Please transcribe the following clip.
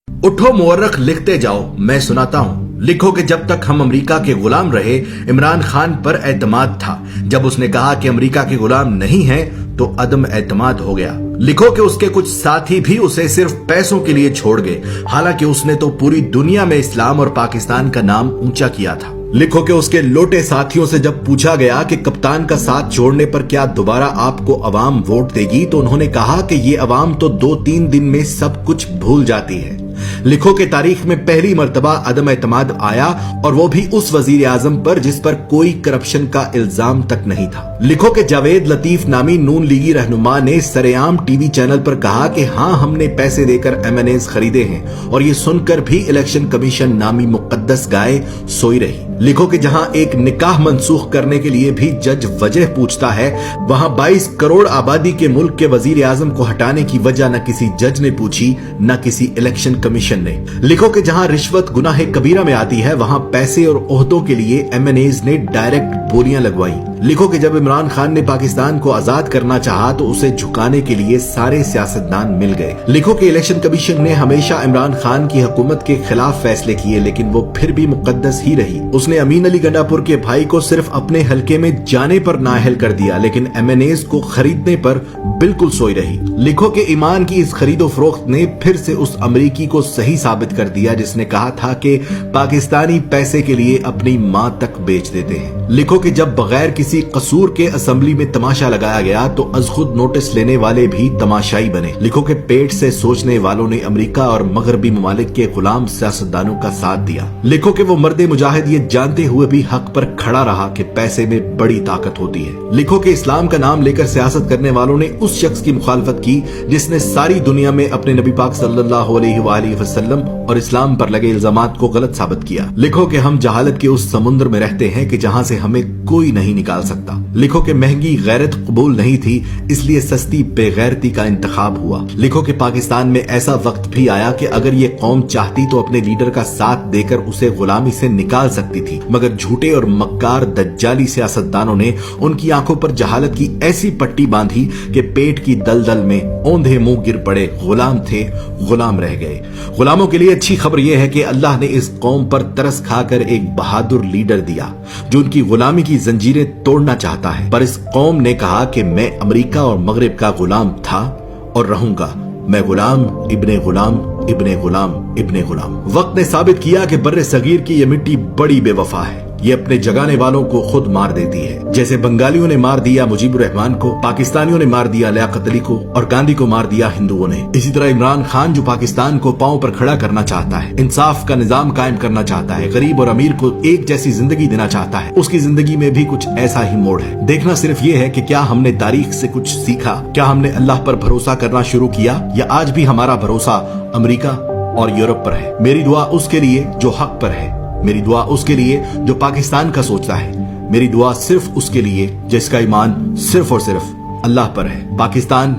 उठो मुअर्रख लिखते जाओ, मैं सुनाता हूँ। लिखो कि जब तक हम अमेरिका के गुलाम रहे, इमरान खान पर एतमाद था। जब उसने कहा कि अमेरिका के गुलाम नहीं हैं, तो अदम एतमाद हो गया। लिखो कि उसके कुछ साथी भी उसे सिर्फ पैसों के लिए छोड़ गए, हालांकि उसने तो पूरी दुनिया में इस्लाम और पाकिस्तान का नाम ऊंचा किया था। लिखो कि उसके लोटे साथियों से जब पूछा गया कि कप्तान का साथ छोड़ने पर क्या दोबारा आपको अवाम वोट देगी, तो उन्होंने कहा कि ये अवाम तो 2-3 दिन में सब कुछ भूल जाती है। लिखो कि तारीख में पहली मर्तबा अदम एतमाद आया, और वो भी उस वजीर आजम पर जिस पर कोई करप्शन का इल्जाम तक नहीं था। लिखो कि जावेद लतीफ नामी नून लीगी रहनुमा ने सरेआम टीवी चैनल पर कहा कि हाँ, हमने पैसे देकर M&As खरीदे हैं, और ये सुनकर भी इलेक्शन कमीशन नामी मुकद्दस गाय सोई रही। लिखो कि जहां एक निकाह मनसूख करने के लिए भी जज वजह पूछता है, वहां 22 करोड़ आबादी के मुल्क के वजीर आजम को हटाने की वजह न किसी जज ने पूछी, न किसी इलेक्शन कमीशन ने। लिखो कि जहां रिश्वत गुनाह कबीरा में आती है, वहां पैसे और ओहदों के लिए M&As ने डायरेक्ट बोलियां लगवाई। लिखो कि जब इमरान खान ने पाकिस्तान को आजाद करना चाहा, तो उसे झुकाने के लिए सारे सियासतदान मिल गए। लिखो कि इलेक्शन कमीशन ने हमेशा इमरान खान की हुकूमत के खिलाफ फैसले किए, लेकिन वो फिर भी मुकद्दस ही रही। उसने अमीन अली गंडापुर के भाई को सिर्फ अपने हलके में जाने पर नाअहल कर दिया, लेकिन M&As को खरीदने पर बिल्कुल सोई रही। लिखो कि ईमान की इस खरीदो फरोख्त ने फिर से उस अमरीकी को सही साबित कर दिया जिसने कहा था कि पाकिस्तानी पैसे के लिए अपनी मां तक बेच देते हैं। लिखो कि जब बगैर किसी कसूर के असेंबली में तमाशा लगाया गया, तो अज खुद नोटिस लेने वाले भी तमाशाई बने। लिखो कि पेट से सोचने वालों ने अमेरिका और मगरबी ममालिक के गुलाम सियासतदानों का साथ दिया। लिखो कि वो मर्दे मुजाहिद ये जानते हुए भी हक पर खड़ा रहा कि पैसे में बड़ी ताकत होती है। लिखो कि इस्लाम का नाम लेकर सियासत करने वालों ने उस शख्स की मुखालफत की जिसने सारी दुनिया में अपने नबी पाक सल्लल्लाहु अलैहि वसल्लम और इस्लाम पर लगे इल्जामात को गलत साबित किया। लिखो कि हम जहालत के उस समुद्र में रहते हैं कि जहां से हमें कोई नहीं निकाल सकता। लिखो कि महंगी गैरत कबूल नहीं थी, इसलिए सस्ती बेगैरती का इंतखाब हुआ। लिखो कि पाकिस्तान में ऐसा वक्त भी आया कि अगर ये कौम चाहती तो अपने लीडर का साथ देकर उसे गुलामी से निकाल सकती थी, मगर झूठे और मक्कार दज्जाली सियासतदानों ने उनकी आंखों पर जहालत की ऐसी पट्टी बांधी कि पेट की दलदल में औंधे मुंह गिर पड़े। गुलाम थे, गुलाम रह गए। गुलामों के लिए अच्छी खबर यह है कि अल्लाह ने इस कौम पर तरस खाकर एक बहादुर लीडर दिया जो उनकी गुलामी की जंजीरें तोड़ना चाहता है। पर इस कौम ने कहा कि मैं अमेरिका और मगरिब का गुलाम था और रहूंगा। मैं गुलाम इब्ने गुलाम इब्ने गुलाम इब्ने गुलाम। वक्त ने साबित किया कि बर्रे सगीर की ये मिट्टी बड़ी बेवफा है। ये अपने जगाने वालों को खुद मार देती है। जैसे बंगालियों ने मार दिया मुजीबुर रहमान को, पाकिस्तानियों ने मार दिया लियाकत अली को, और गांधी को मार दिया हिंदुओं ने। इसी तरह इमरान खान जो पाकिस्तान को पांव पर खड़ा करना चाहता है, इंसाफ का निजाम कायम करना चाहता है, गरीब और अमीर को एक जैसी जिंदगी देना चाहता है, उसकी जिंदगी में भी कुछ ऐसा ही मोड़ है। देखना सिर्फ ये है कि क्या हमने तारीख से कुछ सीखा, क्या हमने अल्लाह पर भरोसा करना शुरू किया, या आज भी हमारा भरोसा अमेरिका और यूरोप पर है। मेरी दुआ उसके लिए जो हक पर है, मेरी दुआ उसके लिए जो पाकिस्तान का सोचता है, मेरी दुआ सिर्फ उसके लिए जिसका ईमान सिर्फ और सिर्फ अल्लाह पर है। पाकिस्तान